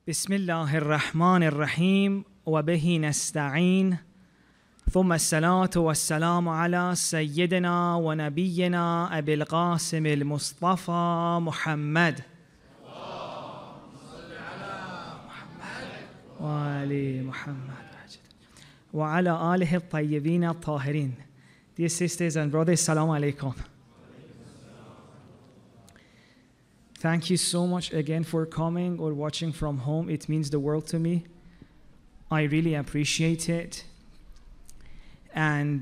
بسم الله الرحمن الرحيم وبه نستعين ثم الصلاة والسلام على سيدنا ونبينا أبي القاسم المصطفى محمد وآل محمد وعلى آله الطيبين الطاهرين. Dear sisters and brothers, Assalamu alaikum. Thank you so much again for coming or watching from home. It means the world to me. I really appreciate it. And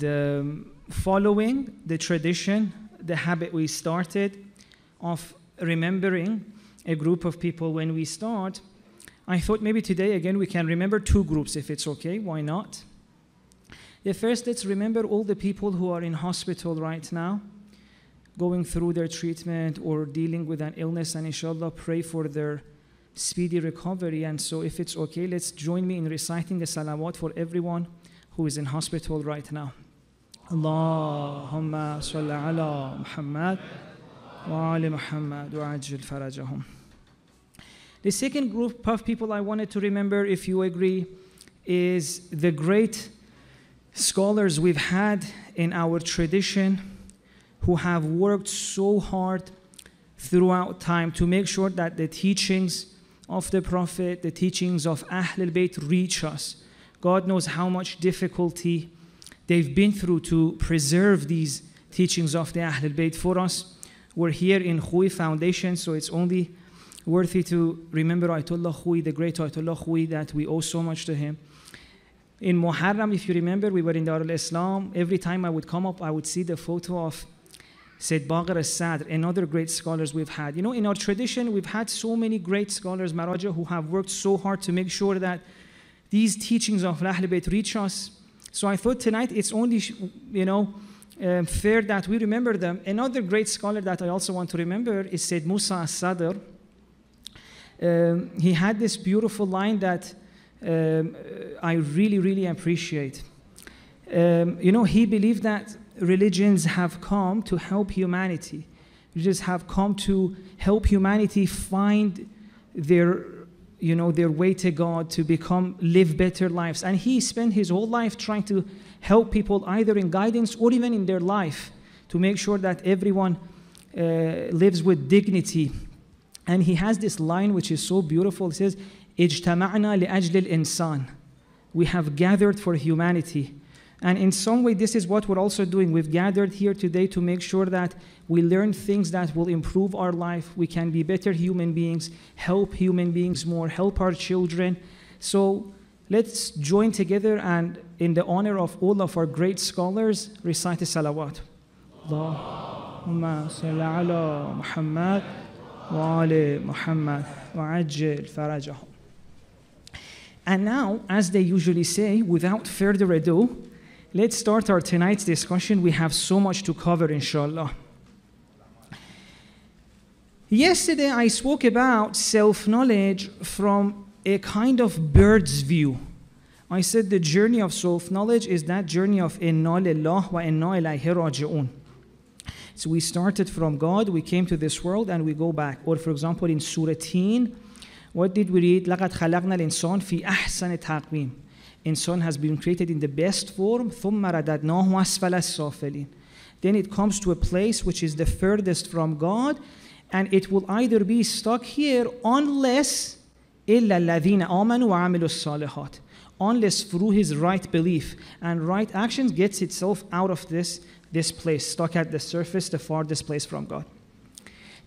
following the tradition, the habit we started of remembering a group of people when we start, I thought maybe today again we can remember two groups if it's okay. Why not? The first, let's remember all the people who are in hospital right now, going through their treatment or dealing with an illness, and inshallah pray for their speedy recovery. And so if it's okay, let's join me in reciting the salawat for everyone who is in hospital right now. Allahumma salli ala Muhammad wa ali Muhammad wa ajil farajahum. The second group of people I wanted to remember, if you agree, is the great scholars we've had in our tradition who have worked so hard throughout time to make sure that the teachings of the Prophet, the teachings of Ahlul Bayt reach us. God knows how much difficulty they've been through to preserve these teachings of the Ahlul Bayt for us. We're here in Khouy Foundation, so it's only worthy to remember Ayatollah Khouy, the great Ayatollah Khouy, that we owe so much to him. In Muharem, if you remember, we were in Dar al-Islam. Every time I would come up, I would see the photo of Sayyid Baqir al-Sadr and other great scholars we've had. You know, in our tradition, we've had so many great scholars, Maraja, who have worked so hard to make sure that these teachings of Ahlul Bayt reach us. So I thought tonight it's only, fair that we remember them. Another great scholar that I also want to remember is Sayyid Musa al-Sadr. He had this beautiful line that I really, really appreciate. He believed that religions have come to help humanity. Religions have come to help humanity find their way to God, to live better lives. And he spent his whole life trying to help people either in guidance or even in their life to make sure that everyone lives with dignity. And he has this line which is so beautiful. It says, اجتمعنا لأجل الإنسان. We have gathered for humanity. And in some way, this is what we're also doing. We've gathered here today to make sure that we learn things that will improve our life. We can be better human beings, help human beings more, help our children. So let's join together and in the honor of all of our great scholars, recite the salawat. Allahumma salli ala Muhammad wa ali Muhammad wa ajil farajahum. And now, as they usually say, without further ado, let's start our tonight's discussion. We have so much to cover, inshallah. Yesterday, I spoke about self-knowledge from a kind of bird's view. I said the journey of self-knowledge is that journey of inna lillah wa inna ilayhi raji'un. So we started from God, we came to this world, and we go back. Or for example, in Surah Teen, what did we read? لَقَدْ خَلَقْنَا الْإِنسَانَ فِي أَحْسَنِ تَقْوِيمٍ. Insan has been created in the best form. ثُمَّ رَدَدْنَاهُ أَسْفَلَ السَّافِلِينَ. Then it comes to a place which is the furthest from God, and it will either be stuck here unless إِلَّا الَّذِينَ آمَنُوا وَعَمِلُوا الصَّالِحَاتِ. Unless through his right belief and right actions gets itself out of this place, stuck at the surface, the farthest place from God.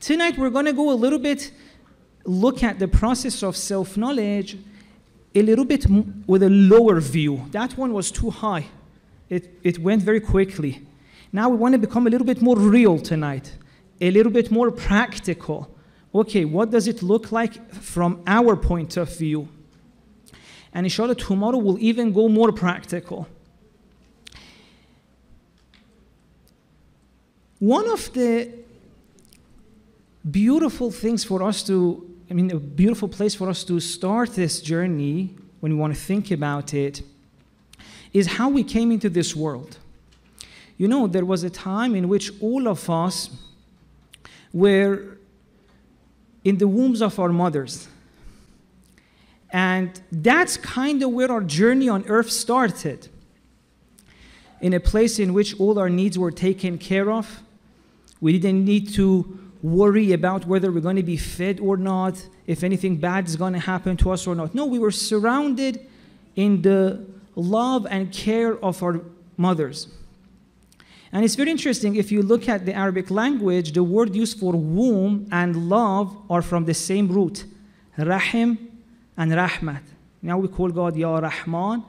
Tonight we're going to go a little bit, look at the process of self-knowledge a little bit with a lower view. That one was too high. It went very quickly. Now we want to become a little bit more real tonight, a little bit more practical. Okay, what does it look like from our point of view? And inshallah, tomorrow we'll even go more practical. One of the beautiful things for us a beautiful place for us to start this journey, when we want to think about it, is how we came into this world. You know, there was a time in which all of us were in the wombs of our mothers. And that's kind of where our journey on earth started. In a place in which all our needs were taken care of. We didn't need to worry about whether we're going to be fed or not, if anything bad is going to happen to us or not. No, we were surrounded in the love and care of our mothers. And it's very interesting, if you look at the Arabic language, the word used for womb and love are from the same root, rahim and rahmat. Now we call God Ya Rahman.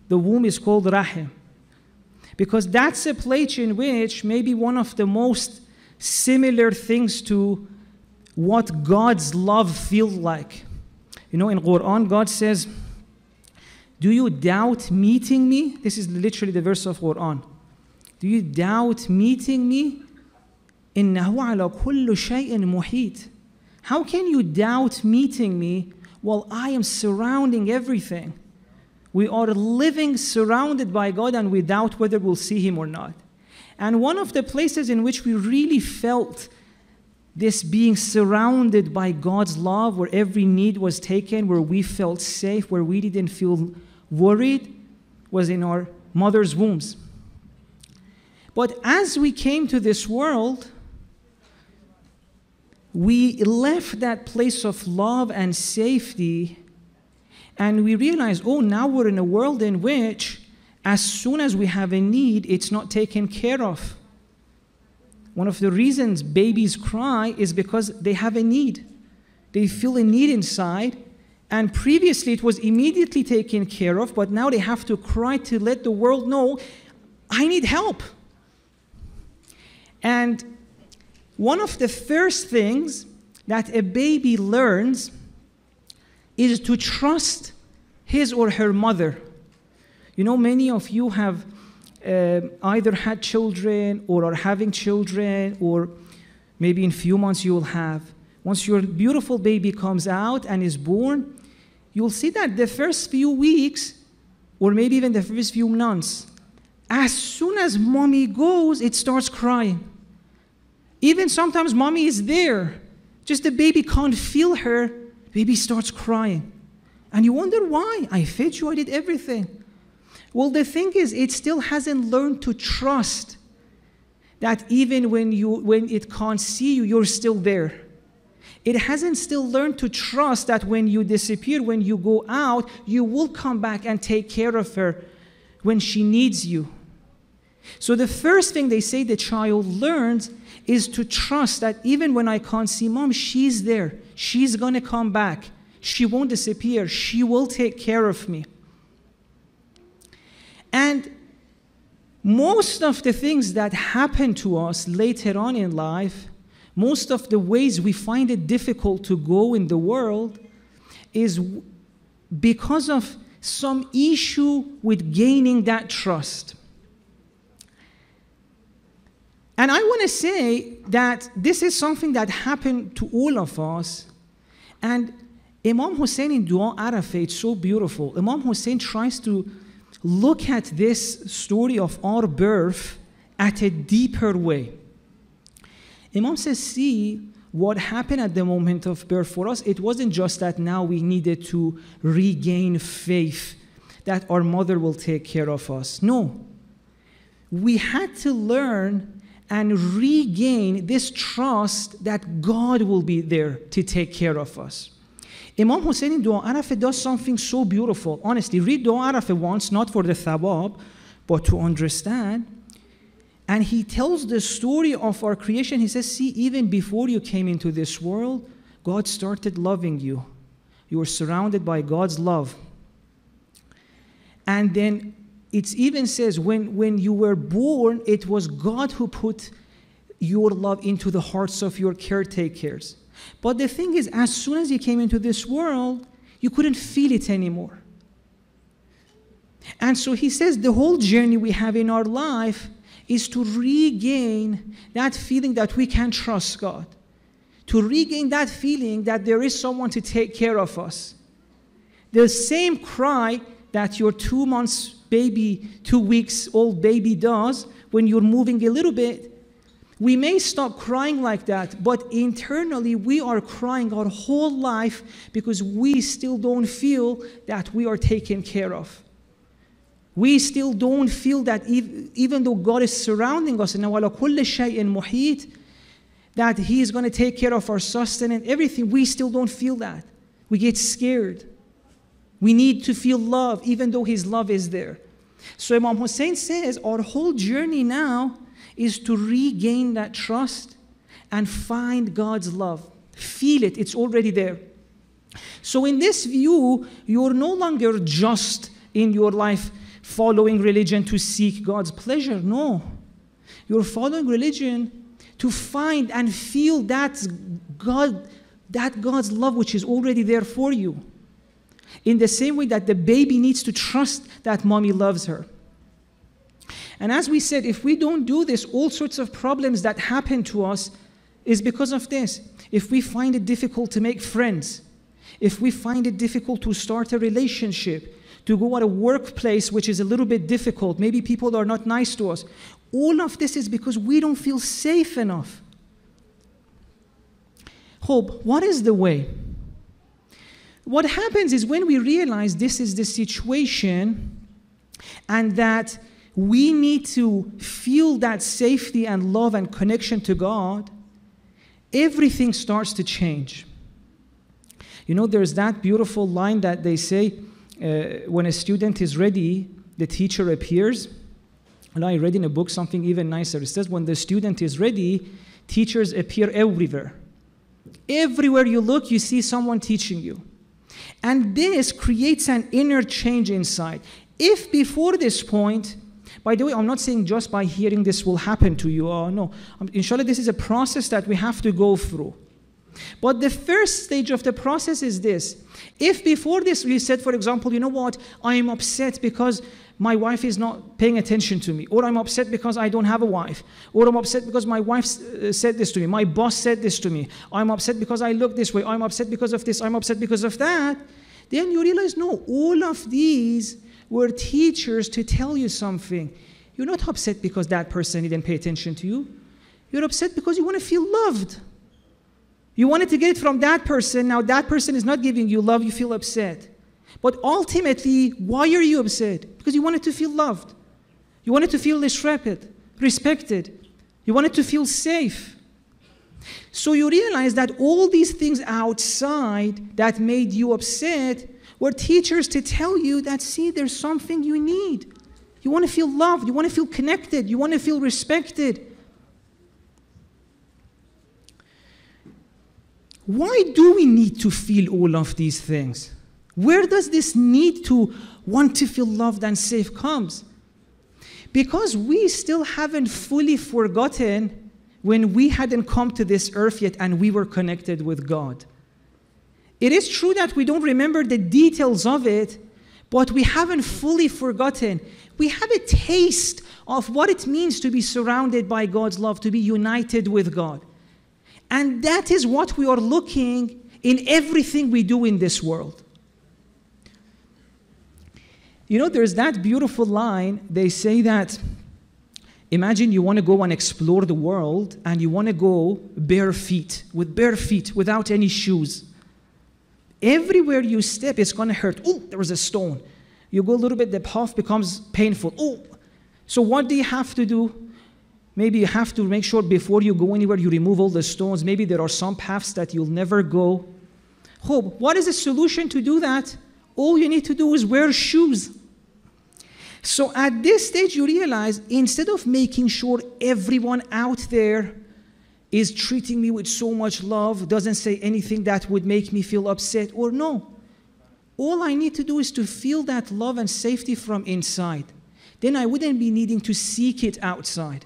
The womb is called rahim. Because that's a place in which maybe one of the most similar things to what God's love feels like. You know, in Quran, God says, do you doubt meeting me? This is literally the verse of Quran. Do you doubt meeting me? إِنَّهُ عَلَى كُلُّ شَيْءٍ مُحِيطٍ. How can you doubt meeting me while I am surrounding everything? We are living surrounded by God and we doubt whether we'll see Him or not. And one of the places in which we really felt this being surrounded by God's love, where every need was taken, where we felt safe, where we didn't feel worried, was in our mother's wombs. But as we came to this world, we left that place of love and safety, and we realized, oh, now we're in a world in which as soon as we have a need, it's not taken care of. One of the reasons babies cry is because they have a need. They feel a need inside, and previously it was immediately taken care of, but now they have to cry to let the world know, I need help. And one of the first things that a baby learns is to trust his or her mother. You know, many of you have either had children or are having children, or maybe in a few months you will have. Once your beautiful baby comes out and is born, you'll see that the first few weeks, or maybe even the first few months, as soon as mommy goes, it starts crying. Even sometimes mommy is there, just the baby can't feel her, baby starts crying. And you wonder why? I fed you, I did everything. Well, the thing is, it still hasn't learned to trust that even when it can't see you, you're still there. It hasn't still learned to trust that when you disappear, when you go out, you will come back and take care of her when she needs you. So the first thing they say the child learns is to trust that even when I can't see mom, she's there. She's going to come back. She won't disappear. She will take care of me. And most of the things that happen to us later on in life, most of the ways we find it difficult to go in the world is because of some issue with gaining that trust. And I want to say that this is something that happened to all of us. And Imam Hussein in Dua Arafah, it's so beautiful. Imam Hussein tries to look at this story of our birth at a deeper way. Imam says, see, what happened at the moment of birth for us, it wasn't just that now we needed to regain faith that our mother will take care of us. No. We had to learn and regain this trust that God will be there to take care of us. Imam Hussein in Dua Arafah does something so beautiful. Honestly, read Dua Arafah once, not for the thawab, but to understand. And he tells the story of our creation. He says, see, even before you came into this world, God started loving you. You were surrounded by God's love. And then it even says, when you were born, it was God who put your love into the hearts of your caretakers. But the thing is, as soon as you came into this world, you couldn't feel it anymore. And so he says the whole journey we have in our life is to regain that feeling that we can trust God. To regain that feeling that there is someone to take care of us. The same cry that your 2 months baby, 2 weeks old baby does when you're moving a little bit, We may stop crying like that, but internally we are crying our whole life because we still don't feel that we are taken care of. We still don't feel that even though God is surrounding us, that He is going to take care of our sustenance, everything, we still don't feel that. We get scared. We need to feel love, even though His love is there. So Imam Hussein says our whole journey now is to regain that trust and find God's love. Feel it, it's already there. So in this view, you're no longer just in your life following religion to seek God's pleasure. No. You're following religion to find and feel that God's love which is already there for you. In the same way that the baby needs to trust that mommy loves her. And as we said, if we don't do this, all sorts of problems that happen to us is because of this. If we find it difficult to make friends, if we find it difficult to start a relationship, to go at a workplace which is a little bit difficult, maybe people are not nice to us, all of this is because we don't feel safe enough. Hope, what is the way? What happens is when we realize this is the situation and that we need to feel that safety and love and connection to God, everything starts to change. You know, there's that beautiful line that they say, when a student is ready, the teacher appears. And I read in a book something even nicer. It says, when the student is ready, teachers appear everywhere. Everywhere you look, you see someone teaching you. And this creates an inner change inside. If before this point, by the way, I'm not saying just by hearing this will happen to you. Oh, no. Inshallah, this is a process that we have to go through. But the first stage of the process is this. If before this we said, for example, you know what, I am upset because my wife is not paying attention to me, or I'm upset because I don't have a wife, or I'm upset because my wife said this to me, my boss said this to me, I'm upset because I look this way, I'm upset because of this, I'm upset because of that, then you realize, no, all of these were teachers to tell you something. You're not upset because that person didn't pay attention to you. You're upset because you want to feel loved. You wanted to get it from that person. Now that person is not giving you love. You feel upset. But ultimately, why are you upset? Because you wanted to feel loved. You wanted to feel respected. You wanted to feel safe. So you realize that all these things outside that made you upset were teachers to tell you that, see, there's something you need. You want to feel loved. You want to feel connected. You want to feel respected. Why do we need to feel all of these things? Where does this need to want to feel loved and safe comes? Because we still haven't fully forgotten when we hadn't come to this earth yet and we were connected with God. It is true that we don't remember the details of it, but we haven't fully forgotten. We have a taste of what it means to be surrounded by God's love, to be united with God. And that is what we are looking in everything we do in this world. You know, there's that beautiful line. They say that, imagine you want to go and explore the world and you want to go bare feet, without any shoes. Everywhere you step, it's going to hurt. Oh, there was a stone. You go a little bit, the path becomes painful. Oh, so what do you have to do? Maybe you have to make sure before you go anywhere, you remove all the stones. Maybe there are some paths that you'll never go. Hope, what is the solution to do that? All you need to do is wear shoes. So at this stage, you realize, instead of making sure everyone out there is treating me with so much love, doesn't say anything that would make me feel upset, or no. All I need to do is to feel that love and safety from inside. Then I wouldn't be needing to seek it outside.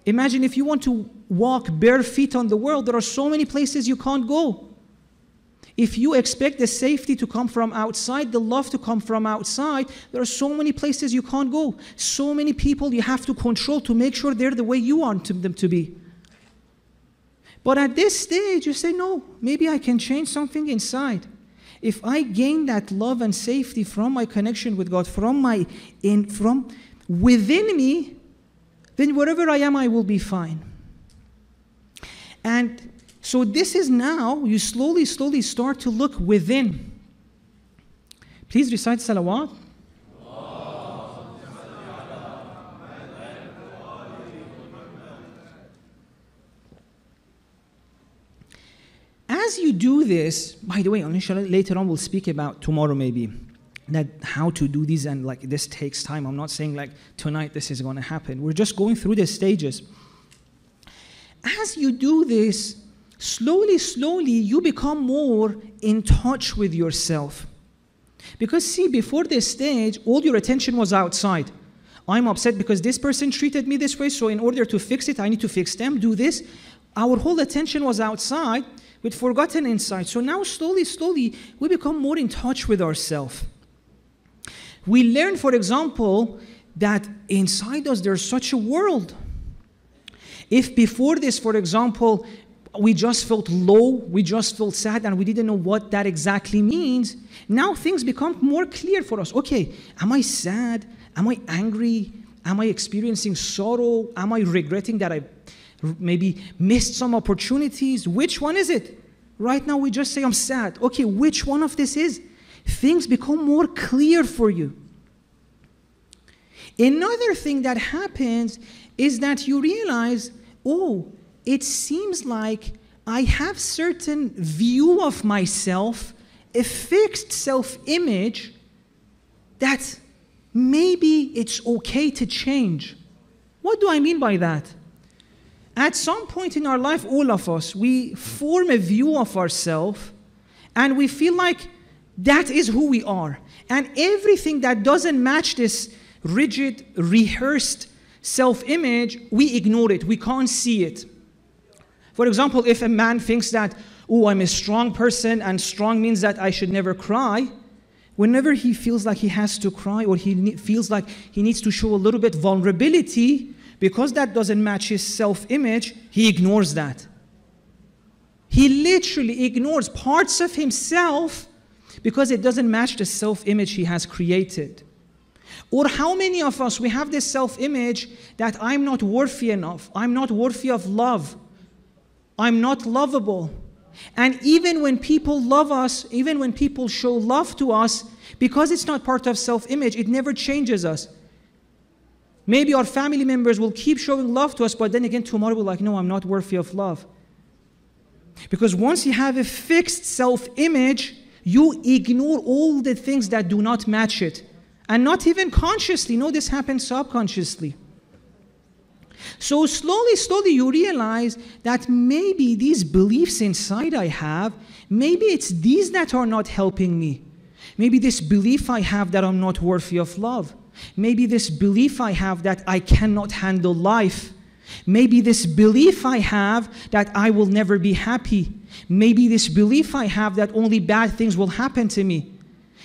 Imagine if you want to walk bare feet on the world, there are so many places you can't go. If you expect the safety to come from outside, the love to come from outside, there are so many places you can't go. So many people you have to control to make sure they're the way you want them to be. But at this stage, you say, no, maybe I can change something inside. If I gain that love and safety from my connection with God, from within me, then wherever I am, I will be fine. And so this is now, you slowly start to look within. Please recite salawat. As you do this, by the way, inshallah, later on we'll speak about tomorrow maybe, that how to do these, and like this takes time. I'm not saying like tonight this is going to happen. We're just going through the stages. As you do this, slowly you become more in touch with yourself. Because see, before this stage, all your attention was outside. I'm upset because this person treated me this way, so in order to fix it, I need to fix them, do this. Our whole attention was outside, with forgotten inside. So now slowly, we become more in touch with ourselves. We learn, for example, that inside us there's such a world. If before this, for example, we just felt low, we just felt sad, and we didn't know what that exactly means, now things become more clear for us. Okay, am I sad? Am I angry? Am I experiencing sorrow? Am I regretting that I maybe missed some opportunities? Which one is it? Right now we just say I'm sad. Okay, which one of this is? Things become more clear for you. Another thing that happens is that you realize, oh, it seems like I have certain view of myself, a fixed self-image that maybe it's okay to change. What do I mean by that? At some point in our life, all of us, we form a view of ourselves and we feel like that is who we are. And everything that doesn't match this rigid, rehearsed self-image, we ignore it. We can't see it. For example, if a man thinks that, oh, I'm a strong person and strong means that I should never cry, whenever he feels like he has to cry or he feels like he needs to show a little bit vulnerability, because that doesn't match his self-image, he ignores that. He literally ignores parts of himself because it doesn't match the self-image he has created. Or how many of us, we have this self-image that I'm not worthy enough, I'm not worthy of love, I'm not lovable. And even when people love us, even when people show love to us, because it's not part of self-image, it never changes us. Maybe our family members will keep showing love to us, but then again tomorrow we're like, no, I'm not worthy of love. Because once you have a fixed self-image, you ignore all the things that do not match it. And not even consciously. No, this happens subconsciously. So slowly you realize that maybe these beliefs inside I have, maybe it's these that are not helping me. Maybe this belief I have that I'm not worthy of love. Maybe this belief I have that I cannot handle life. Maybe this belief I have that I will never be happy. Maybe this belief I have that only bad things will happen to me.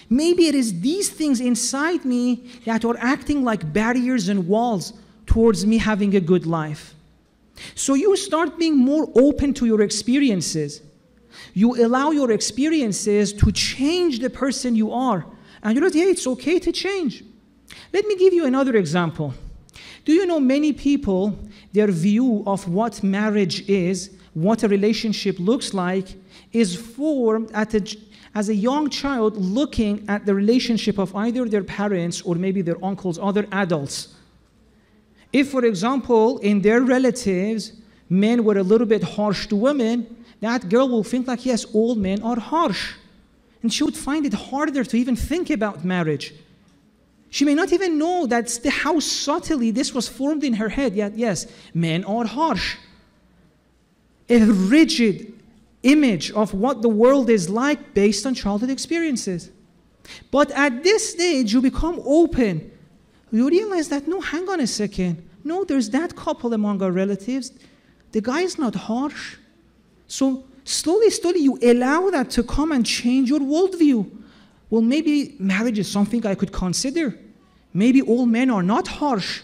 Maybe it is these things inside me that are acting like barriers and walls towards me having a good life. So you start being more open to your experiences. You allow your experiences to change the person you are. And you know, yeah, it's okay to change. Let me give you another example. Do you know many people, their view of what marriage is, what a relationship looks like, is formed as a young child looking at the relationship of either their parents or maybe their uncles, other adults. If, for example, in their relatives, men were a little bit harsh to women, that girl will think like, yes, all men are harsh. And she would find it harder to even think about marriage. She may not even know how subtly this was formed in her head. Yet, yes, men are harsh. A rigid image of what the world is like based on childhood experiences. But at this stage, you become open. You realize that, no, hang on a second. No, there's that couple among our relatives. The guy is not harsh. So slowly, you allow that to come and change your worldview. Well, maybe marriage is something I could consider. Maybe all men are not harsh.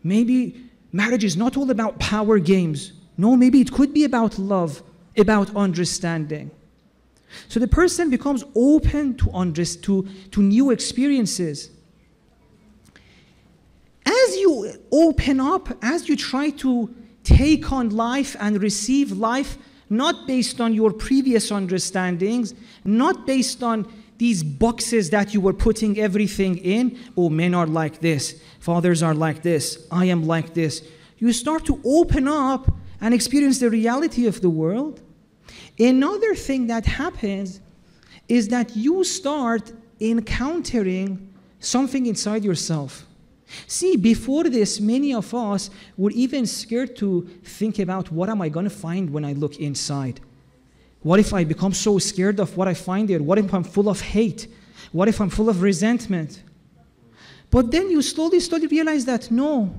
Maybe marriage is not all about power games. No, maybe it could be about love, about understanding. So the person becomes open to new experiences. As you open up, as you try to take on life and receive life, not based on your previous understandings, not based on these boxes that you were putting everything in. Oh, men are like this, fathers are like this, I am like this. You start to open up and experience the reality of the world. Another thing that happens is that you start encountering something inside yourself. See, before this, many of us were even scared to think about, what am I going to find when I look inside? What if I become so scared of what I find there? What if I'm full of hate? What if I'm full of resentment? But then you slowly realize that no.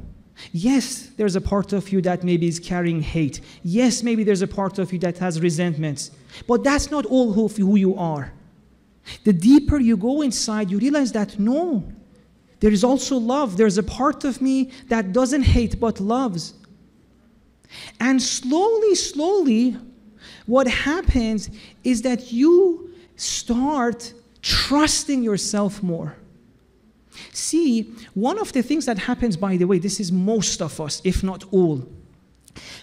Yes, there's a part of you that maybe is carrying hate. Yes, maybe there's a part of you that has resentments. But that's not all who you are. The deeper you go inside, you realize that no, there is also love. There's a part of me that doesn't hate but loves. And slowly, what happens is that you start trusting yourself more. See, one of the things that happens, by the way, this is most of us, if not all.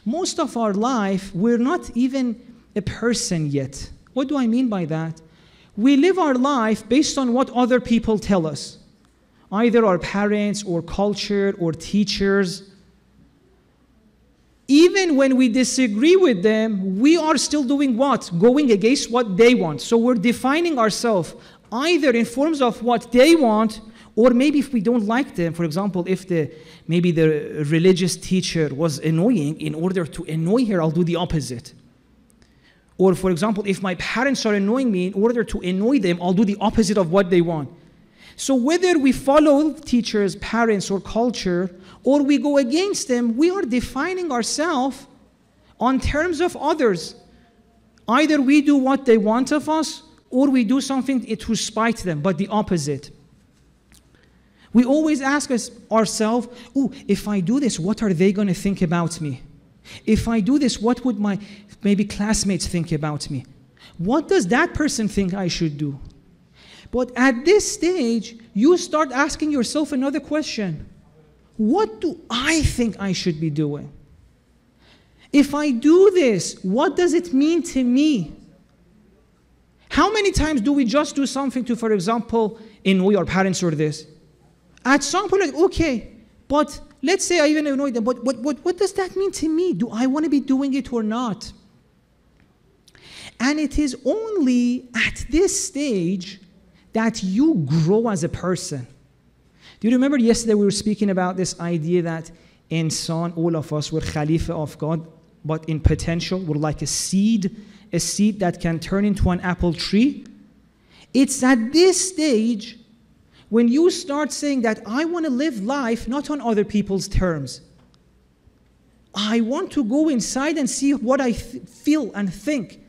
Most of our life, we're not even a person yet. What do I mean by that? We live our life based on what other people tell us. Either our parents or culture or teachers. Even when we disagree with them, we are still doing what? Going against what they want. So we're defining ourselves either in forms of what they want, or maybe if we don't like them. For example, if maybe the religious teacher was annoying, in order to annoy her, I'll do the opposite. Or for example, if my parents are annoying me, in order to annoy them, I'll do the opposite of what they want. So whether we follow teachers, parents, or culture, or we go against them, we are defining ourselves on terms of others. Either we do what they want of us, or we do something to spite them, but the opposite. We always ask ourselves, oh, if I do this, what are they going to think about me? If I do this, what would my maybe classmates think about me? What does that person think I should do? But at this stage, you start asking yourself another question. What do I think I should be doing? If I do this, what does it mean to me? How many times do we just do something to, for example, annoy our parents or this? At some point, like, okay, but let's say I even annoy them, but what does that mean to me? Do I want to be doing it or not? And it is only at this stage that you grow as a person. Do you remember yesterday we were speaking about this idea that insan, all of us, were Khalifa of God, but in potential, we're like a seed that can turn into an apple tree? It's at this stage when you start saying that I want to live life not on other people's terms. I want to go inside and see what I feel and think.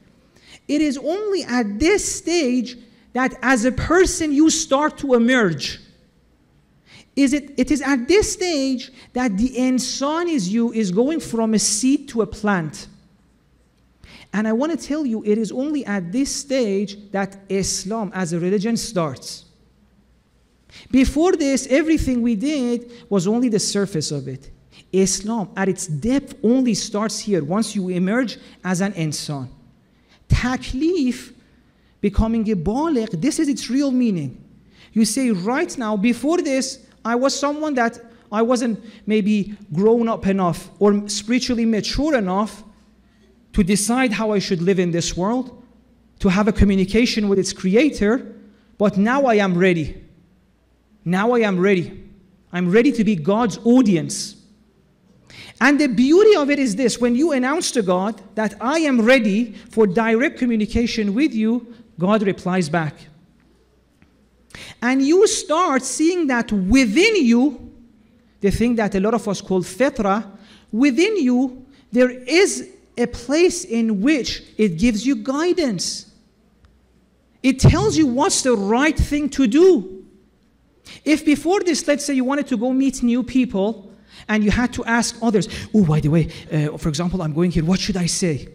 It is only at this stage that as a person you start to emerge. It is at this stage that the insan is going from a seed to a plant. And I want to tell you, it is only at this stage that Islam as a religion starts. Before this, everything we did was only the surface of it. Islam, at its depth, only starts here, once you emerge as an insan. Taklif, becoming a baligh, this is its real meaning. You say, right now, before this, I was someone that I wasn't maybe grown up enough or spiritually mature enough to decide how I should live in this world, to have a communication with its creator, but now I am ready. Now I am ready. I'm ready to be God's audience. And the beauty of it is this: when you announce to God that I am ready for direct communication with you, God replies back. And you start seeing that within you, the thing that a lot of us call fitra, within you, there is a place in which it gives you guidance. It tells you what's the right thing to do. If before this, let's say you wanted to go meet new people, and you had to ask others, oh, by the way, for example, I'm going here, what should I say?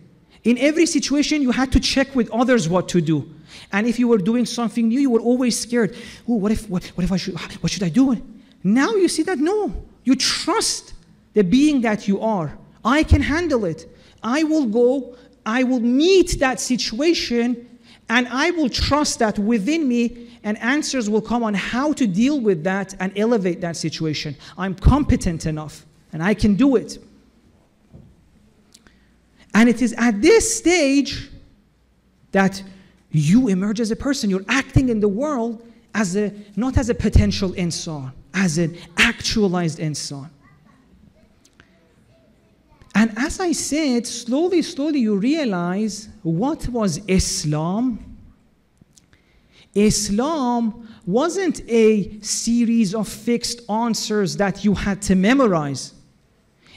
In every situation, you had to check with others what to do. And if you were doing something new, you were always scared. Oh, what should I do? Now you see that, no, You trust the being that you are. I can handle it. I will go, I will meet that situation, and I will trust that within me, and answers will come on how to deal with that and elevate that situation. I'm competent enough, and I can do it. And it is at this stage that you emerge as a person. You're acting in the world as not as a potential insan, as an actualized insan. And as I said, slowly you realize what was Islam. Islam wasn't a series of fixed answers that you had to memorize.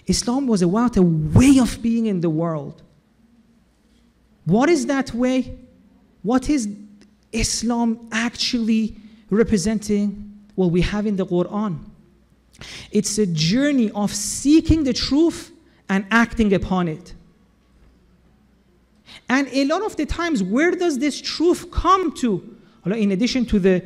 Islam was about a way of being in the world. What is that way? What is Islam actually representing? Well, we have in the Quran. It's a journey of seeking the truth and acting upon it. And a lot of the times, where does this truth come to? In addition to the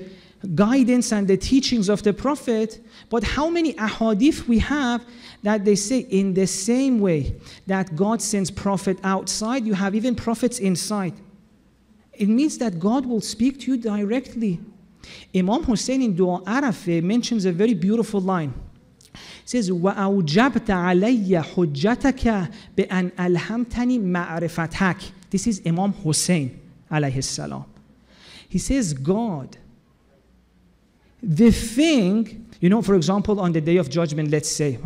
guidance and the teachings of the Prophet, but how many ahadith we have that they say in the same way that God sends prophet outside, you have even prophets inside. It means that God will speak to you directly. Imam Hussein in Dua Arafah mentions a very beautiful line. It says, وَأَوْجَبْتَ عَلَيَّ حُجَّتَكَ بِأَنْ أَلْهَمْتَنِي مَعْرِفَتَكَ. This is Imam Hussein alayhi salam. He says, God, the thing, for example, on the Day of Judgment, let's say,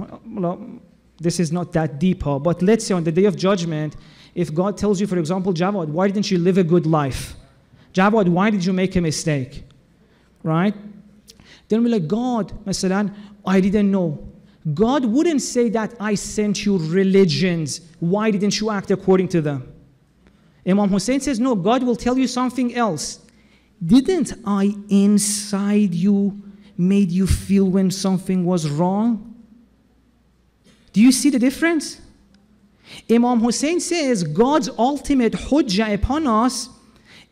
this is not that deep, but let's say on the Day of Judgment, if God tells you, for example, Javad, why didn't you live a good life? Javad, why did you make a mistake? Right? Then we're like, God, masalan, I didn't know. God wouldn't say that I sent you religions. Why didn't you act according to them? Imam Hussein says, no, God will tell you something else. Didn't I inside you made you feel when something was wrong? Do you see the difference? Imam Hussein says God's ultimate hujjah upon us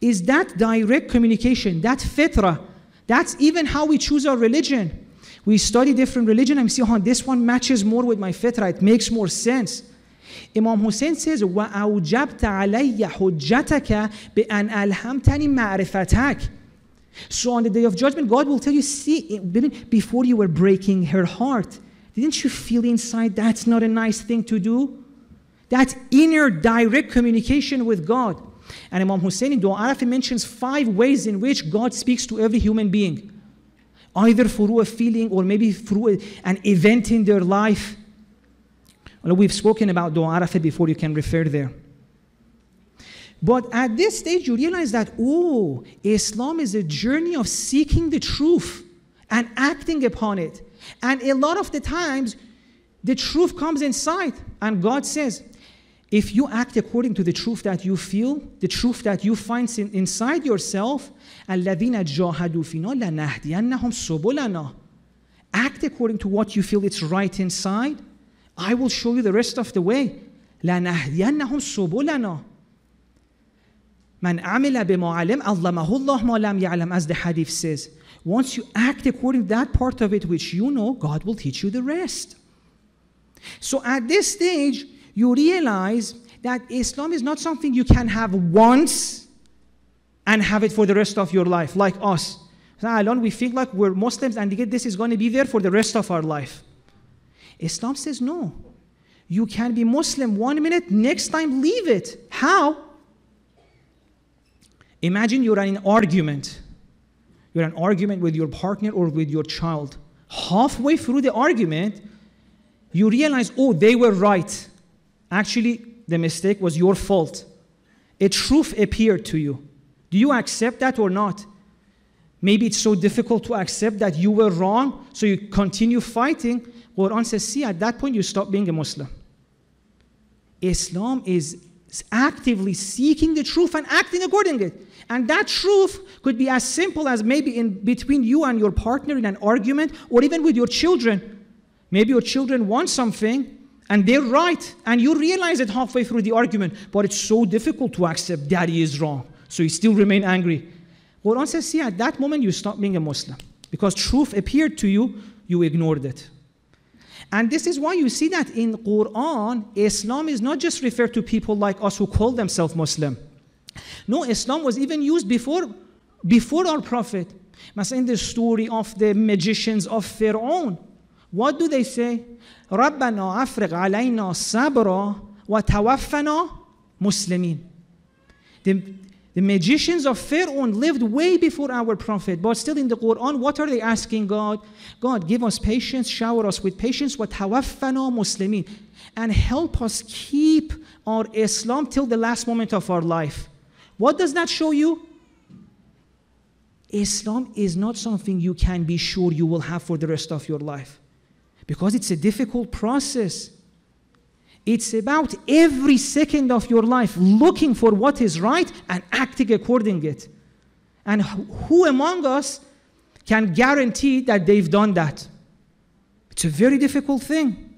is that direct communication, that fitrah. That's even how we choose our religion. We study different religion and we see, this one matches more with my fitrah. It makes more sense. Imam Hussein says, وَأَوْجَبْتَ عَلَيَّ حُجَّتَكَ بِأَنْ أَلْهَمْتَنِي مَعْرِفَتَكَ. So on the Day of Judgment, God will tell you, see, before you were breaking her heart, didn't you feel inside that's not a nice thing to do? That inner direct communication with God. And Imam Hussein in Dua Arafah mentions 5 ways in which God speaks to every human being. Either through a feeling or maybe through an event in their life. Well, we've spoken about Dua Arafah before, you can refer there. But at this stage, you realize that, Islam is a journey of seeking the truth and acting upon it. And a lot of the times, the truth comes inside. And God says, if you act according to the truth that you feel, the truth that you find inside yourself, الَّذِينَ جَاهَدُوا فِينَا لَنَهْدِيَنَّهُمْ سُبُلَنَا. Act according to what you feel it's right inside. I will show you the rest of the way. لَنَهْدِيَنَّهُمْ سُبُلَنَا. مَنْ عَمِلَ بِمَا عَلِمَ عَلَّمَهُ اللَّهُ مَا لَمْ يَعْلَمْ, as the hadith says. Once you act according to that part of it which you know, God will teach you the rest. So at this stage, you realize that Islam is not something you can have once and have it for the rest of your life, like us. We think like we're Muslims and this is going to be there for the rest of our life. Islam says no. You can be Muslim 1 minute, next time leave it. How? Imagine you're in an argument. You're in an argument with your partner or with your child. Halfway through the argument, you realize, they were right. Actually, the mistake was your fault. A truth appeared to you. Do you accept that or not? Maybe it's so difficult to accept that you were wrong, so you continue fighting. Quran says, see, at that point you stop being a Muslim. Islam is actively seeking the truth and acting according to it. And that truth could be as simple as maybe in between you and your partner in an argument, or even with your children. Maybe your children want something, and they're right, and you realize it halfway through the argument, but it's so difficult to accept daddy is wrong, so you still remain angry. Quran says, see, at that moment you stop being a Muslim. Because truth appeared to you, you ignored it. And this is why you see that in Quran, Islam is not just referred to people like us who call themselves Muslim. No, Islam was even used before our Prophet. In the story of the magicians of Fir'aun, what do they say? رَبَّنَا أَفْرِغْ عَلَيْنَا صَبْرًا وَتَوَفَّنَا مُسْلِمِينَ. The magicians of Fir'aun lived way before our Prophet, but still in the Quran, what are they asking God? God, give us patience, shower us with patience, وَتَوَفَّنَا مُسْلِمِينَ, and help us keep our Islam till the last moment of our life. What does that show you? Islam is not something you can be sure you will have for the rest of your life, because it's a difficult process. It's about every second of your life looking for what is right and acting according to it. And who among us can guarantee that they've done that? It's a very difficult thing.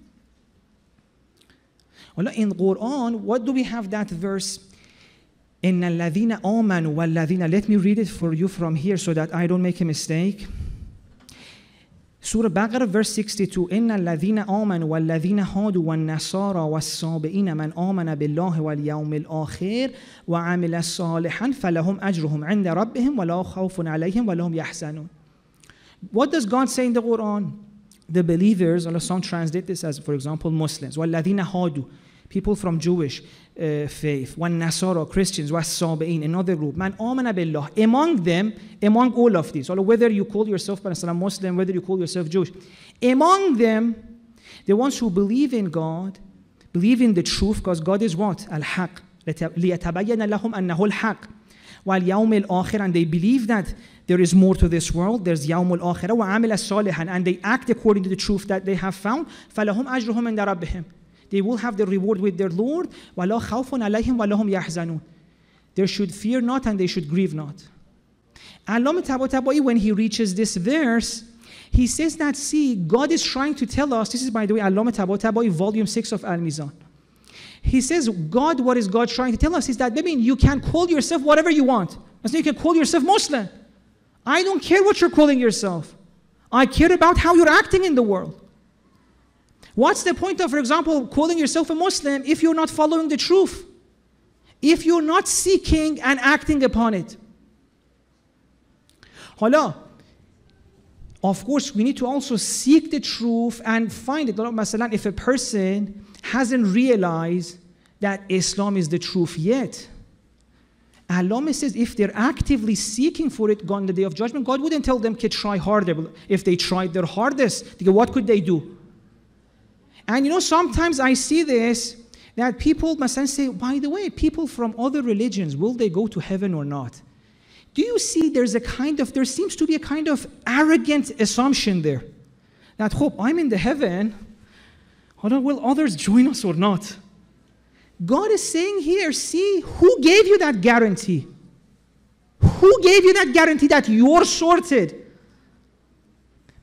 Well, in Quran, what do we have that verse? إِنَّ الَّذِينَ آمَنُوا وَالَّذِينَ. Let me read it for you from here so that I don't make a mistake. Surah Baqarah, verse 62. إِنَّ الَّذِينَ آمَنُوا وَالَّذِينَ هَادُوا وَالنَّصَارَى وَالصَّابِئِينَ مَنْ آمَنَ بِاللَّهِ وَالْيَوْمِ الْآخِرِ وَعَمِلَ صَالِحًا فَلَهُمْ أَجْرُهُمْ عِنْدَ رَبِّهِمْ وَلَا خَوْفٌ عَلَيْهِمْ وَلَا هُمْ يَحْزَنُونَ. What does God say in the Quran? The believers, Allah some translate this as, for example, Muslims. وَالَّذِينَ هَادُوا, people from Jewish faith. وَالنَّصَارَى, Christians. وَالصَّابِئِينَ, another group. مَنْ آمَنَ بِاللَّهِ, among them, among all of these, whether you call yourself Muslim, whether you call yourself Jewish, among them, the ones who believe in God, believe in the truth, because God is what? Al-Haq. لِيَتَبَيَّنَ لَهُمْ أَنَّهُ الْحَقِّ وَالْيَوْمِ الْآخِرِ, and they believe that there is more to this world, there's يَوْمُ الْآخِرَةِ وَعَمِلَ صَالِحًا, and they act according to the truth that they have found. فَلَهُمْ أَجْرُهُمْ عِنْدَ رَبِّهِمْ, they will have the reward with their Lord. وَلَا خَوْفٌ عَلَيْهِمْ وَلَا هُمْ يَحْزَنُونَ, they should fear not and they should grieve not. Allama Tabatabai, when he reaches this verse, he says that, see, God is trying to tell us, this is, by the way, Allama Tabatabai, volume 6 of Al-Mizan. He says, what is God trying to tell us is that, you can call yourself whatever you want. You can call yourself Muslim. I don't care what you're calling yourself. I care about how you're acting in the world. What's the point of, for example, calling yourself a Muslim if you're not following the truth? If you're not seeking and acting upon it? Hala, of course, we need to also seek the truth and find it. If a person hasn't realized that Islam is the truth yet, Allah says if they're actively seeking for it on the Day of Judgment, God wouldn't tell them to try harder. If they tried their hardest, what could they do? And sometimes I see this, that people must say, by the way, people from other religions, will they go to heaven or not? Do you see there seems to be a kind of arrogant assumption there, that hope I'm in the heaven, will others join us or not? God is saying here, see, who gave you that guarantee? Who gave you that guarantee that you're sorted?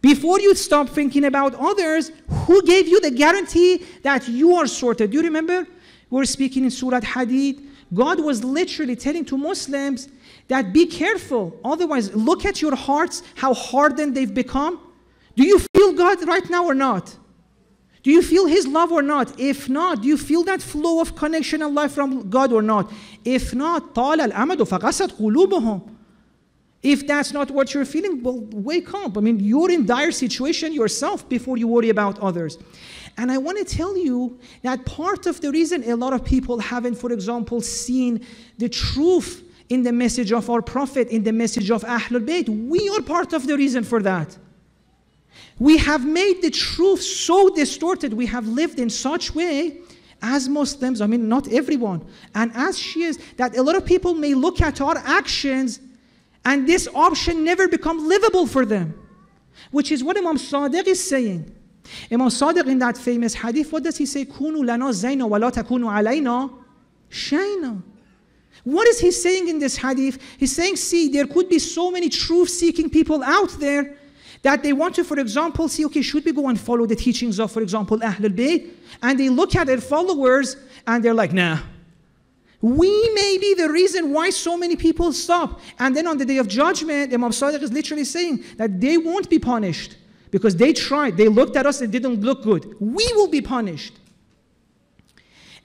Before you stop thinking about others, who gave you the guarantee that you are sorted? Do you remember? We were speaking in Surah Hadid. God was literally telling to Muslims that be careful. Otherwise, look at your hearts, how hardened they've become. Do you feel God right now or not? Do you feel His love or not? If not, do you feel that flow of connection and life from God or not? If not, طَالَ الْأَمَدُ فَقَسَتْ قُلُوبُهُمْ. If that's not what you're feeling, well, wake up. You're in dire situation yourself before you worry about others. And I want to tell you that part of the reason a lot of people haven't, for example, seen the truth in the message of our Prophet, in the message of Ahlul Bayt, we are part of the reason for that. We have made the truth so distorted. We have lived in such way as Muslims, not everyone, and as Shias, that a lot of people may look at our actions and this option never become livable for them, which is what Imam Sadiq is saying. Imam Sadiq in that famous hadith, what does he say? Kunu lana zayna wa la takunu alayna shayna. What is he saying in this hadith? He's saying, see, there could be so many truth-seeking people out there that they want to, for example, see, okay, should we go and follow the teachings of, for example, Ahlul Bayt? And they look at their followers and they're like, nah. We may be the reason why so many people stop. And then on the Day of Judgment, Imam Sadiq is literally saying that they won't be punished. because they tried. They looked at us and it didn't look good. We will be punished.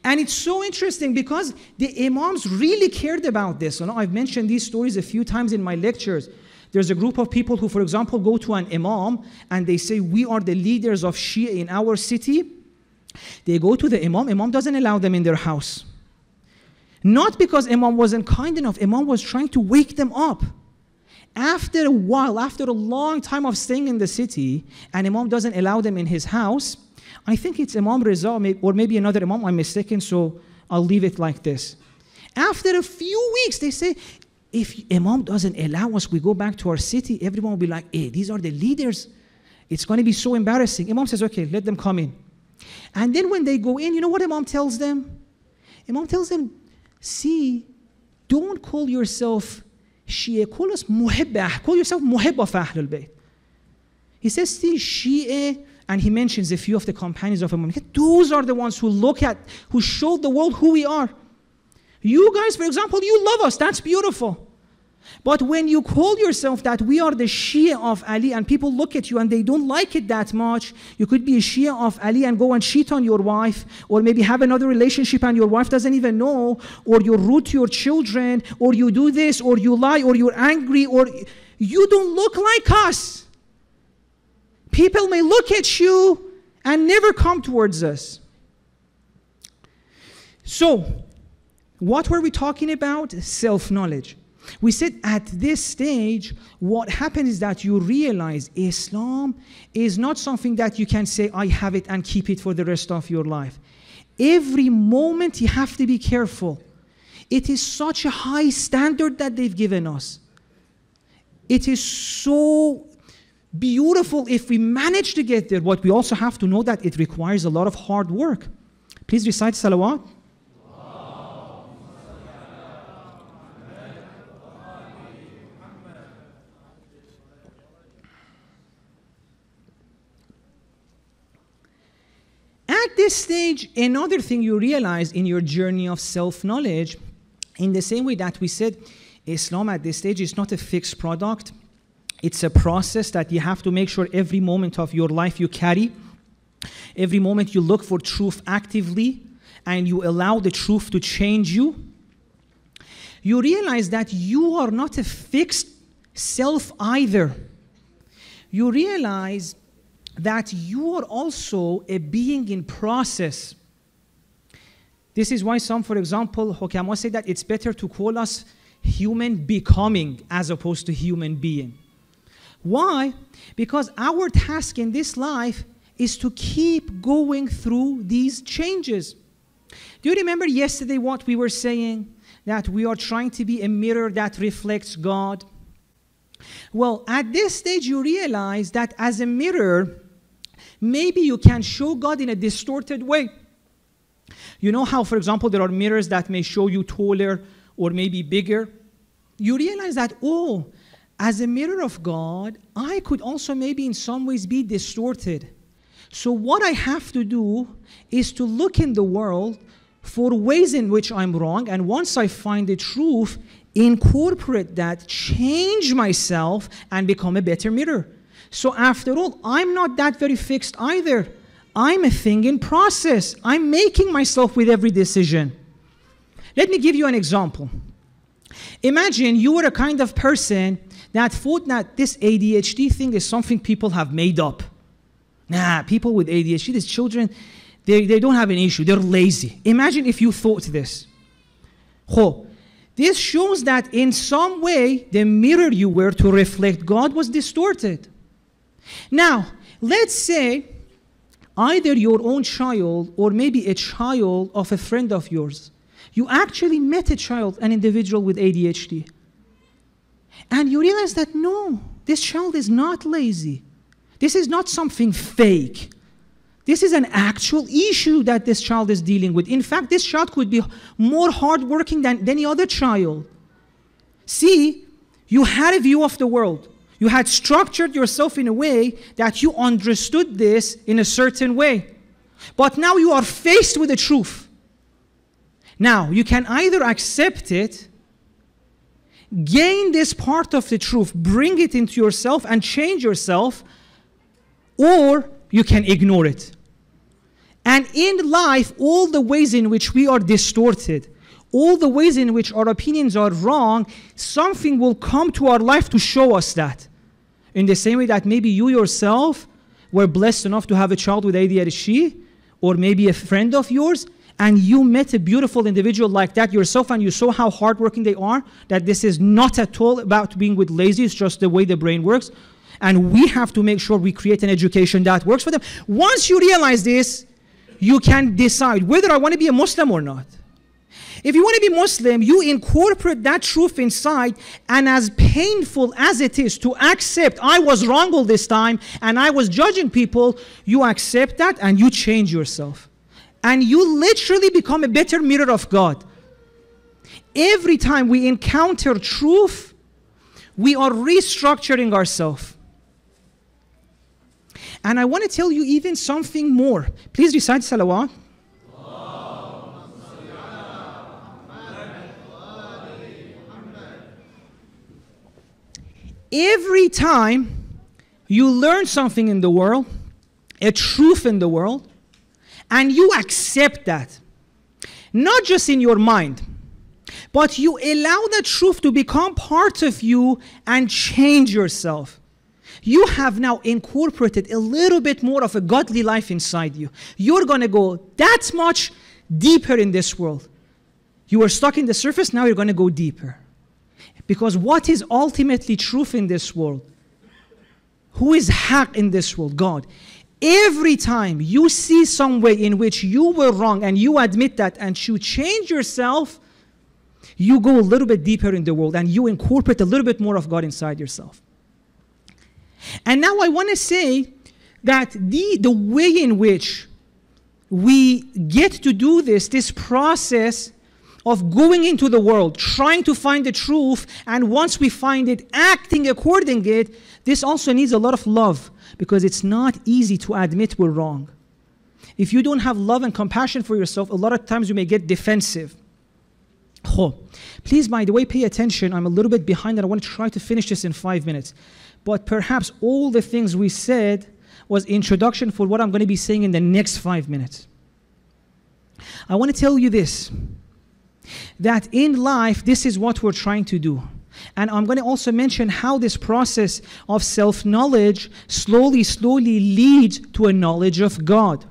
And it's so interesting because the imams really cared about this. You know, I've mentioned these stories a few times in my lectures. There's a group of people who, for example, go to an imam and they say, we are the leaders of Shia in our city. They go to the imam. Imam doesn't allow them in their house. Not because imam wasn't kind enough. Imam was trying to wake them up. After a while, after a long time of staying in the city, and imam doesn't allow them in his house, I think it's Imam Reza, or maybe another imam, I'm mistaken, so I'll leave it like this. After a few weeks, they say, if imam doesn't allow us, we go back to our city, everyone will be like, hey, these are the leaders. It's going to be so embarrassing. Imam says, okay, let them come in. And then when they go in, you know what imam tells them? Imam tells them, see, don't call yourself Shia, call us Muhibbah, call yourself Muhibba of Ahlul Bayt. He says, see, Shia, and he mentions a few of the companions of Imam. Those are the ones who who showed the world who we are. You guys, for example, you love us. That's beautiful. But when you call yourself that we are the Shia of Ali and people look at you and they don't like it that much, you could be a Shia of Ali and go and cheat on your wife, or maybe have another relationship and your wife doesn't even know, or you're rude to your children, or you do this, or you lie, or you're angry, or you don't look like us. People may look at you and never come towards us. So, what were we talking about? Self-knowledge. We said at this stage, what happens is that you realize Islam is not something that you can say, I have it and keep it for the rest of your life. Every moment you have to be careful. It is such a high standard that they've given us. It is so beautiful if we manage to get there, but we also have to know that it requires a lot of hard work. Please recite salawat. At this stage, another thing you realize in your journey of self-knowledge, in the same way that we said, Islam at this stage is not a fixed product. It's a process that you have to make sure every moment of your life you carry. Every moment you look for truth actively and you allow the truth to change you. You realize that you are not a fixed self either. You realize that you are also a being in process. This is why some, for example, Hokama say that it's better to call us human becoming as opposed to human being. Why? Because our task in this life is to keep going through these changes. Do you remember yesterday what we were saying? That we are trying to be a mirror that reflects God. Well, at this stage you realize that as a mirror, maybe you can show God in a distorted way. You know how, for example, there are mirrors that may show you taller or maybe bigger? You realize that, oh, as a mirror of God, I could also maybe in some ways be distorted. So what I have to do is to look in the world for ways in which I'm wrong, and once I find the truth, incorporate that, change myself, and become a better mirror. So after all, I'm not that very fixed either. I'm a thing in process. I'm making myself with every decision. Let me give you an example. Imagine you were a kind of person that thought that this ADHD thing is something people have made up. Nah, people with ADHD, these children, they don't have an issue. They're lazy. Imagine if you thought this. This shows that in some way, the mirror you were to reflect God was distorted. Now, let's say either your own child or maybe a child of a friend of yours. You actually met a child, an individual with ADHD. And you realize that no, this child is not lazy. This is not something fake. This is an actual issue that this child is dealing with. In fact, this child could be more hardworking than any other child. See, you had a view of the world. You had structured yourself in a way that you understood this in a certain way. But now you are faced with the truth. Now, you can either accept it, gain this part of the truth, bring it into yourself and change yourself, or you can ignore it. And in life, all the ways in which we are distorted, all the ways in which our opinions are wrong, something will come to our life to show us that. In the same way that maybe you yourself were blessed enough to have a child with ADHD, or maybe a friend of yours, and you met a beautiful individual like that yourself, and you saw how hardworking they are, that this is not at all about being with lazy, it's just the way the brain works. And we have to make sure we create an education that works for them. Once you realize this, you can decide whether I want to be a Muslim or not. If you want to be Muslim, you incorporate that truth inside, and as painful as it is to accept, I was wrong all this time, and I was judging people, you accept that and you change yourself. And you literally become a better mirror of God. Every time we encounter truth, we are restructuring ourselves. And I want to tell you even something more. Please recite salawat. Every time you learn something in the world, a truth in the world, and you accept that, not just in your mind, but you allow that truth to become part of you and change yourself. You have now incorporated a little bit more of a godly life inside you. You're going to go that much deeper in this world. You were stuck in the surface, now you're going to go deeper. Because what is ultimately truth in this world? Who is haq in this world? God. Every time you see some way in which you were wrong and you admit that and you change yourself, you go a little bit deeper in the world and you incorporate a little bit more of God inside yourself. And now I want to say that the way in which we get to do this process of going into the world, trying to find the truth, and once we find it, acting according to it, this also needs a lot of love, because it's not easy to admit we're wrong. If you don't have love and compassion for yourself, a lot of times you may get defensive. Please, by the way, pay attention. I'm a little bit behind and I want to try to finish this in 5 minutes. But perhaps all the things we said was introduction for what I'm going to be saying in the next 5 minutes. I want to tell you this, that in life, this is what we're trying to do. And I'm going to also mention how this process of self-knowledge slowly leads to a knowledge of God.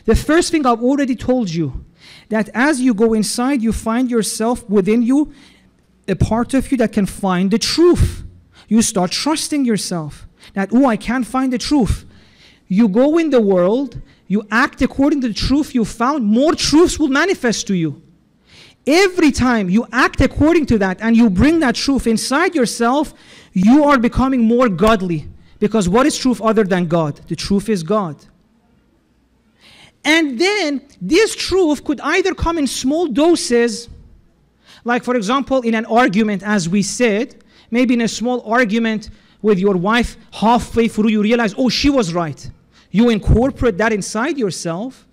The first thing I've already told you, that as you go inside, you find yourself within you, a part of you that can find the truth. You start trusting yourself that, oh, I can't find the truth. You go in the world, you act according to the truth you found, more truths will manifest to you. Every time you act according to that and you bring that truth inside yourself, you are becoming more godly. Because what is truth other than God? The truth is God. And then this truth could either come in small doses, like for example in an argument, as we said, maybe in a small argument with your wife, halfway through you realize, oh, she was right. You incorporate that inside yourself.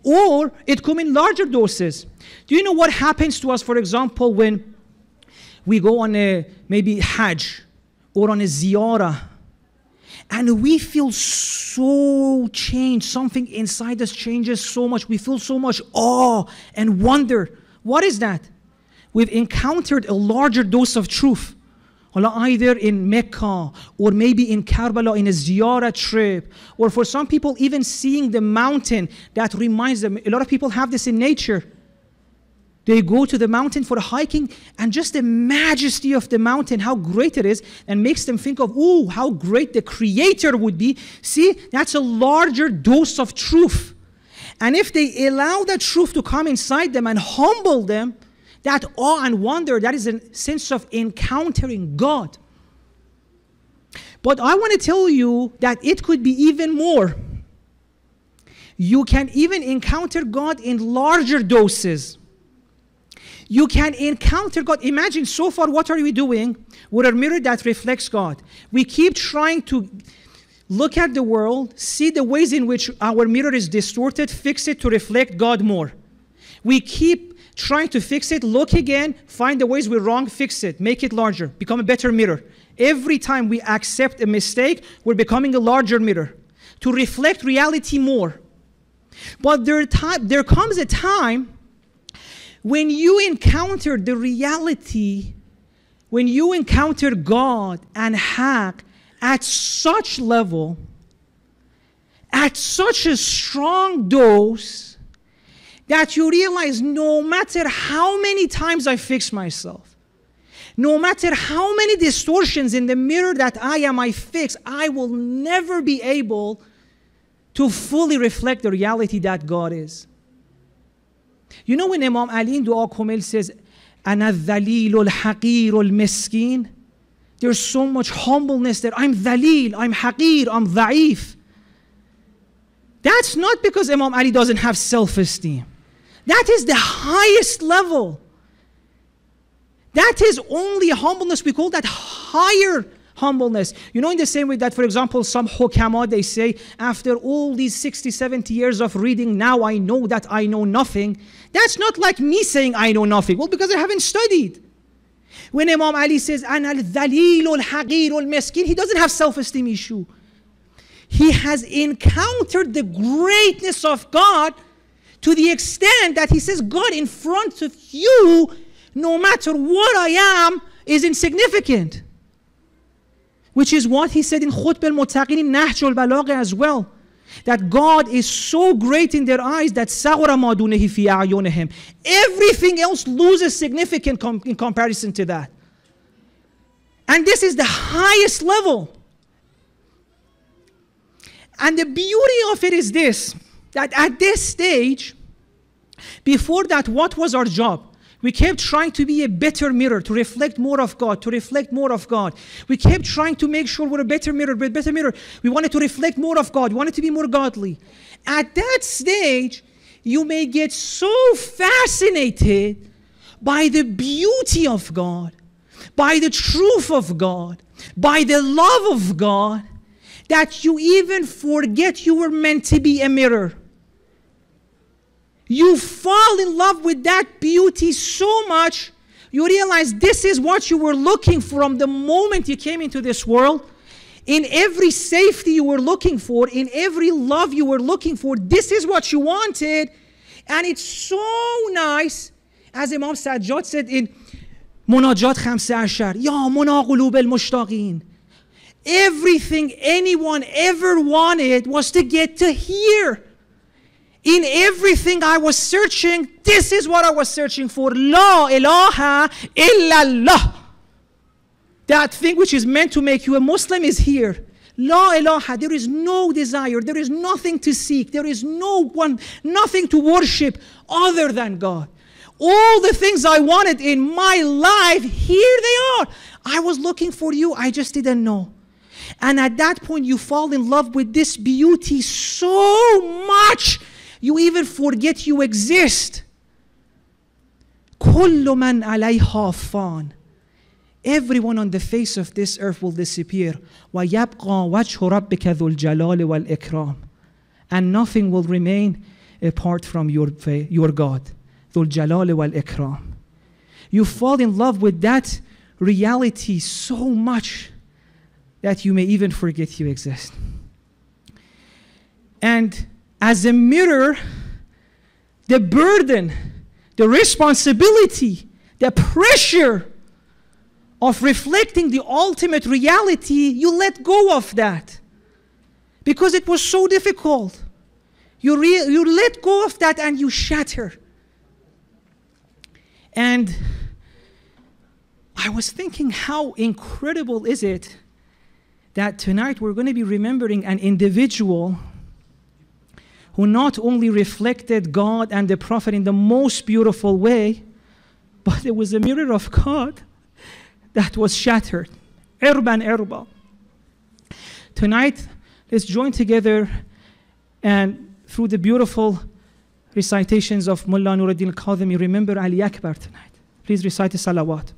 Or it comes in larger doses. Do you know what happens to us, for example, when we go on a maybe Hajj or on a ziyarah, and we feel so changed, something inside us changes so much, we feel so much awe and wonder. What is that? We've encountered a larger dose of truth. Either in Mecca or maybe in Kerbela in a ziyarah trip, or for some people even seeing the mountain that reminds them. A lot of people have this in nature. They go to the mountain for hiking, and just the majesty of the mountain, how great it is, and makes them think of, oh, how great the Creator would be. See, that's a larger dose of truth. And if they allow that truth to come inside them and humble them, that awe and wonder, that is a sense of encountering God. But I want to tell you that it could be even more. You can even encounter God in larger doses. You can encounter God. Imagine so far, what are we doing? We're a mirror that reflects God. We keep trying to look at the world, see the ways in which our mirror is distorted, fix it to reflect God more. We keep trying to fix it, look again, find the ways we're wrong, fix it, make it larger, become a better mirror. Every time we accept a mistake, we're becoming a larger mirror. to reflect reality more. But there comes a time when you encounter the reality, when you encounter God and Haq at such level, at such a strong dose, that you realize no matter how many times I fix myself, no matter how many distortions in the mirror that I fix, I will never be able to fully reflect the reality that God is. You know when Imam Ali in Dua Kumail says, أَنَا الذَّلِيلُ الْحَقِيرُ الْمِسْكِينُ, there's so much humbleness there. I'm dhalil, I'm haqir, I'm dha'if. That's not because Imam Ali doesn't have self-esteem. That is the highest level. That is only humbleness. We call that higher humbleness. You know, in the same way that, for example, some hukama, they say, after all these 60, 70 years of reading, now I know that I know nothing. That's not like me saying I know nothing. Well, because I haven't studied. When Imam Ali says, أَنَا الذَّلِيلُ الْحَقِيرُ الْمِسْكِينُ, he doesn't have self-esteem issue. He has encountered the greatness of God to the extent that he says, God, in front of you, no matter what I am, is insignificant. Which is what he said in Khutb al-Muttaqin in Nahj al-Balagha as well. That God is so great in their eyes that صَغُرَ مَا دُونَهِ فِي أَعْيُنِهِمْ. Everything else loses significance in comparison to that. And this is the highest level. And the beauty of it is this, that at this stage, before that, what was our job? We kept trying to be a better mirror, to reflect more of God, to reflect more of God. We kept trying to make sure we're a better mirror, We wanted to reflect more of God. We wanted to be more godly. At that stage, you may get so fascinated by the beauty of God, by the truth of God, by the love of God, that you even forget you were meant to be a mirror. You fall in love with that beauty so much, you realize this is what you were looking for from the moment you came into this world. In every safety you were looking for, in every love you were looking for, this is what you wanted. And it's so nice, as Imam Sajjad said in Munajat 15, Ya Muna Qulub al-Mushtaqin. Everything anyone ever wanted was to get to here. In everything I was searching, this is what I was searching for. La ilaha illallah. That thing which is meant to make you a Muslim is here. La ilaha. There is no desire. There is nothing to seek. There is nothing to worship other than God. All the things I wanted in my life, here they are. I was looking for you. I just didn't know. And at that point, you fall in love with this beauty so much, you even forget you exist. كُلُّ مَنْ عَلَيْهَا فَانٍ. Everyone on the face of this earth will disappear. وَيَبْقَى وَجْهُ رَبِّكَ ذُو الْجَلَالِ وَالْإِكْرَامِ. And nothing will remain apart from your God. ذُو الْجَلَالِ وَالْإِكْرَامِ. You fall in love with that reality so much that you may even forget you exist. And as a mirror, the burden, the responsibility, the pressure of reflecting the ultimate reality, you let go of that. Because it was so difficult. You let go of that and you shatter. And I was thinking, how incredible is it that tonight we're going to be remembering an individual who not only reflected God and the Prophet in the most beautiful way, but it was a mirror of God that was shattered. Irban Irba. Tonight, let's join together and through the beautiful recitations of Mullah Nuruddin al-Qadhimi, remember Ali Akbar tonight. Please recite the salawat.